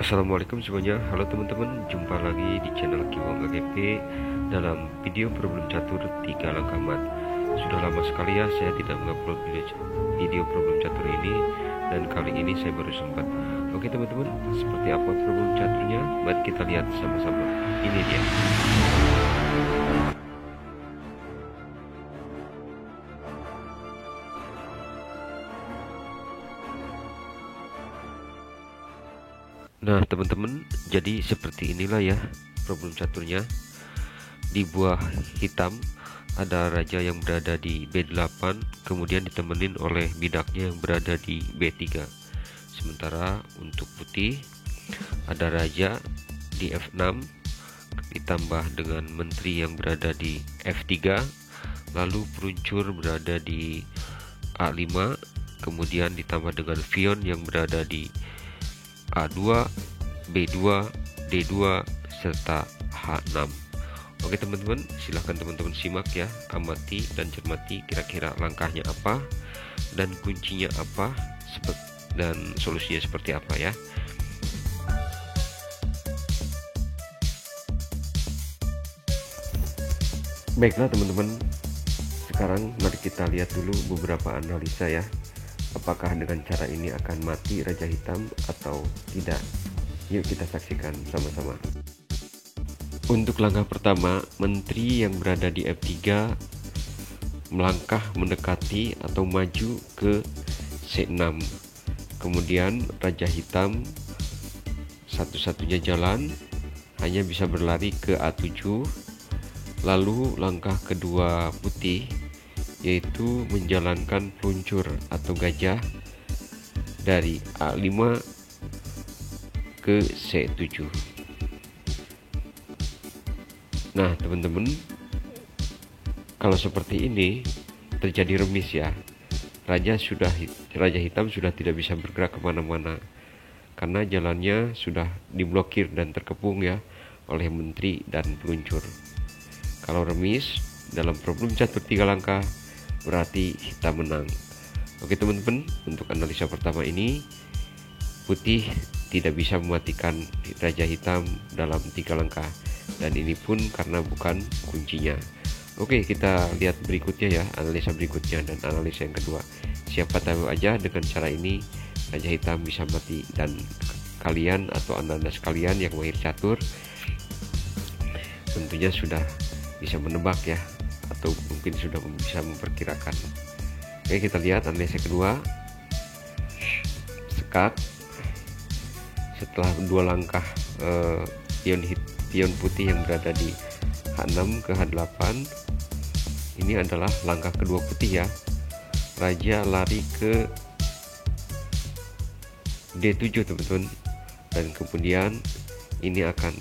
Assalamualaikum semuanya. Halo teman-teman, jumpa lagi di channel Kiwangga GP dalam video problem catur 3 langkah mat. Sudah lama sekali ya saya tidak mengupload video problem catur ini, dan kali ini saya baru sempat. Oke teman-teman, seperti apa problem caturnya? Mari kita lihat sama-sama. Ini dia. Nah teman-teman, jadi seperti inilah ya problem caturnya. Di buah hitam ada raja yang berada di B8, kemudian ditemenin oleh bidaknya yang berada di B3. Sementara untuk putih ada raja di F6 ditambah dengan menteri yang berada di F3, lalu peluncur berada di A5, kemudian ditambah dengan pion yang berada di A2, B2, D2, serta H6. Oke teman-teman, silahkan teman-teman simak ya, amati dan cermati kira-kira langkahnya apa dan kuncinya apa dan solusinya seperti apa ya. Baiklah teman-teman, sekarang mari kita lihat dulu beberapa analisa ya. Apakah dengan cara ini akan mati raja hitam atau tidak? Yuk kita saksikan sama-sama. Untuk langkah pertama, menteri yang berada di F3 melangkah mendekati atau maju ke C6. Kemudian raja hitam satu-satunya jalan hanya bisa berlari ke A7. Lalu langkah kedua putih yaitu menjalankan peluncur atau gajah dari A5 ke C7. Nah teman-teman, kalau seperti ini terjadi remis ya, raja hitam sudah tidak bisa bergerak kemana-mana karena jalannya sudah diblokir dan terkepung ya oleh menteri dan peluncur. Kalau remis dalam problem catur 3 langkah berarti hitam menang. Oke teman-teman, untuk analisa pertama ini putih tidak bisa mematikan raja hitam dalam 3 langkah, dan ini pun karena bukan kuncinya. Oke, kita lihat berikutnya ya, analisa berikutnya dan analisa yang kedua. Siapa tahu aja dengan cara ini raja hitam bisa mati, dan kalian atau anda sekalian yang mahir catur tentunya sudah bisa menebak ya, atau mungkin sudah bisa memperkirakan. Oke, kita lihat analisa kedua. Sekak setelah 2 langkah pion putih yang berada di H6 ke H8, ini adalah langkah kedua putih ya. Raja lari ke D7 teman-teman, dan kemudian ini akan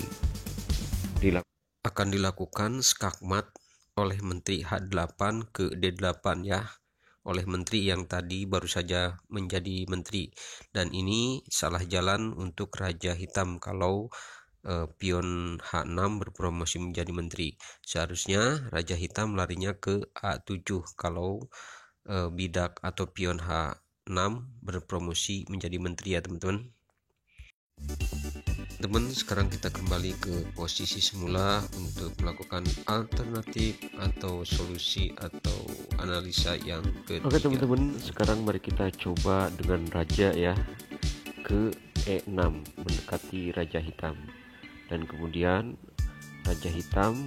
dilakukan skakmat oleh menteri H8 ke D8 ya, oleh menteri yang tadi baru saja menjadi menteri. Dan ini salah jalan untuk raja hitam kalau pion H6 berpromosi menjadi menteri. Seharusnya raja hitam larinya ke A7 kalau bidak atau pion H6 berpromosi menjadi menteri ya teman-teman. Teman, sekarang kita kembali ke posisi semula untuk melakukan alternatif atau solusi atau analisa yang ketiga. Oke teman-teman, sekarang mari kita coba dengan raja ya ke E6 mendekati raja hitam, dan kemudian raja hitam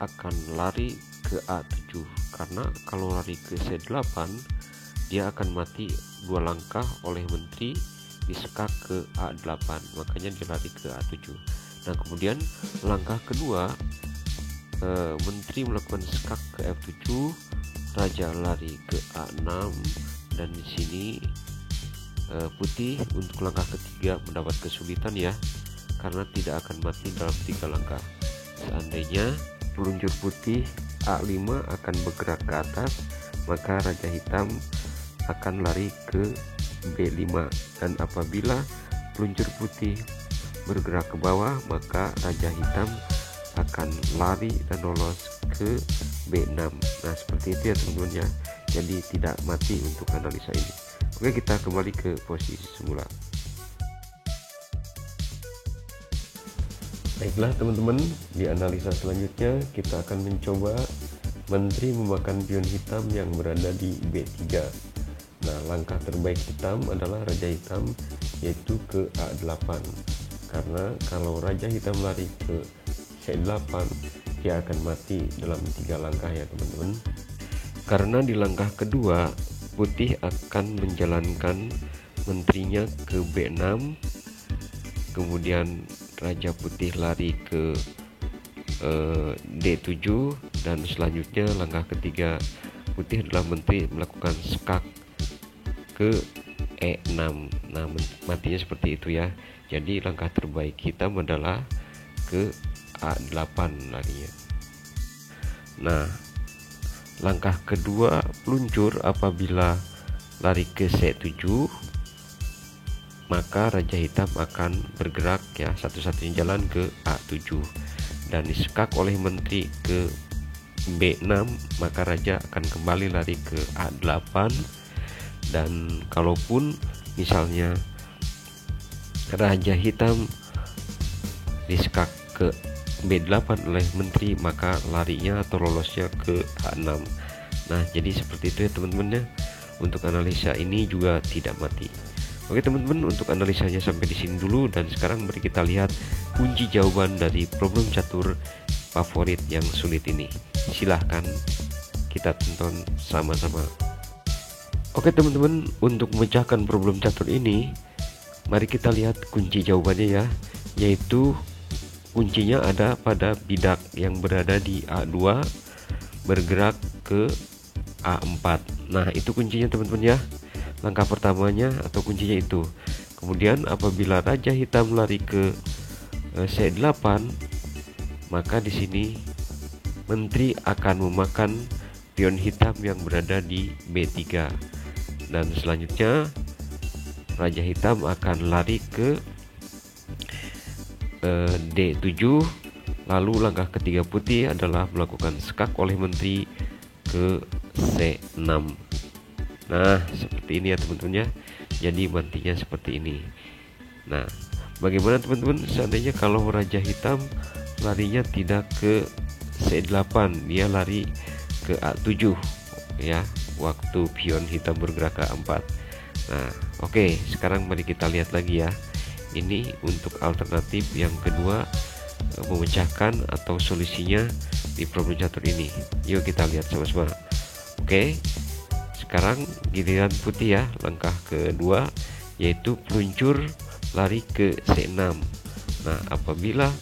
akan lari ke A7, karena kalau lari ke C8 dia akan mati 2 langkah oleh menteri disekak ke A8, makanya dia lari ke A7. Nah kemudian langkah kedua, menteri melakukan sekak ke F7, raja lari ke A6, dan di sini putih untuk langkah ketiga mendapat kesulitan ya, karena tidak akan mati dalam 3 langkah. Seandainya peluncur putih A5 akan bergerak ke atas, maka raja hitam akan lari ke B5, dan apabila peluncur putih bergerak ke bawah, maka raja hitam akan lari dan lolos ke B6. Nah seperti itu ya teman-teman ya, jadi tidak mati untuk analisa ini. Oke, kita kembali ke posisi semula. Baiklah teman-teman, di analisa selanjutnya kita akan mencoba menteri memakan pion hitam yang berada di B3. Nah, langkah terbaik hitam adalah raja hitam, yaitu ke A8. Karena kalau raja hitam lari ke C8, dia akan mati dalam 3 langkah ya teman-teman. Karena di langkah kedua, putih akan menjalankan menterinya ke B6, kemudian raja putih lari ke D7, dan selanjutnya langkah ketiga putih adalah menteri melakukan skak ke E6. Nah, matinya seperti itu ya. Jadi langkah terbaik hitam adalah ke A8 larinya. Nah, langkah kedua peluncur apabila lari ke C7, maka raja hitam akan bergerak ya, satu-satunya jalan ke A7 dan disekak oleh menteri ke B6, maka raja akan kembali lari ke A8. Dan kalaupun misalnya raja hitam disekak ke B8 oleh menteri, maka larinya atau lolosnya ke A6. Nah, jadi seperti itu ya teman-teman ya. Untuk analisa ini juga tidak mati. Oke teman-teman, untuk analisanya sampai di sini dulu, dan sekarang mari kita lihat kunci jawaban dari problem catur favorit yang sulit ini. Silahkan kita tonton sama-sama. Oke teman-teman, untuk memecahkan problem catur ini, mari kita lihat kunci jawabannya ya, yaitu kuncinya ada pada bidak yang berada di A2 bergerak ke A4. Nah, itu kuncinya teman-teman ya. Langkah pertamanya atau kuncinya itu. Kemudian apabila raja hitam lari ke C8, maka di sini menteri akan memakan pion hitam yang berada di B3. Dan selanjutnya raja hitam akan lari ke D7. Lalu langkah ketiga putih adalah melakukan skak oleh menteri ke C6. Nah, seperti ini ya teman-teman ya. Jadi matinya seperti ini. Nah, bagaimana teman-teman seandainya kalau raja hitam larinya tidak ke C8, dia lari ke A7 ya, waktu pion hitam bergerak ke A4. Nah, oke, sekarang mari kita lihat lagi ya. Ini untuk alternatif yang kedua, memecahkan atau solusinya di problem catur ini. Yuk kita lihat sama-sama. Oke, sekarang giliran putih ya, langkah kedua yaitu peluncur lari ke C6. Nah, apabila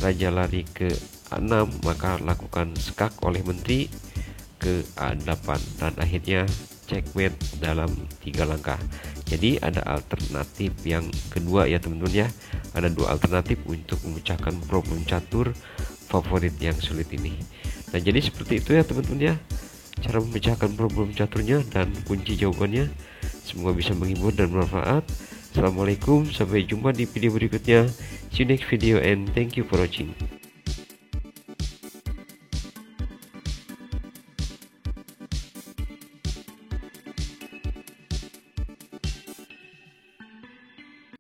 raja lari ke A6, maka lakukan skak oleh menteri ke A8 dan akhirnya checkmate dalam 3 langkah. Jadi ada alternatif yang kedua ya teman-teman ya. Ada 2 alternatif untuk memecahkan problem catur favorit yang sulit ini. Nah, jadi seperti itu ya teman-teman ya, cara memecahkan problem caturnya dan kunci jawabannya. Semoga bisa menghibur dan bermanfaat. Assalamualaikum, sampai jumpa di video berikutnya. See you next video and thank you for watching.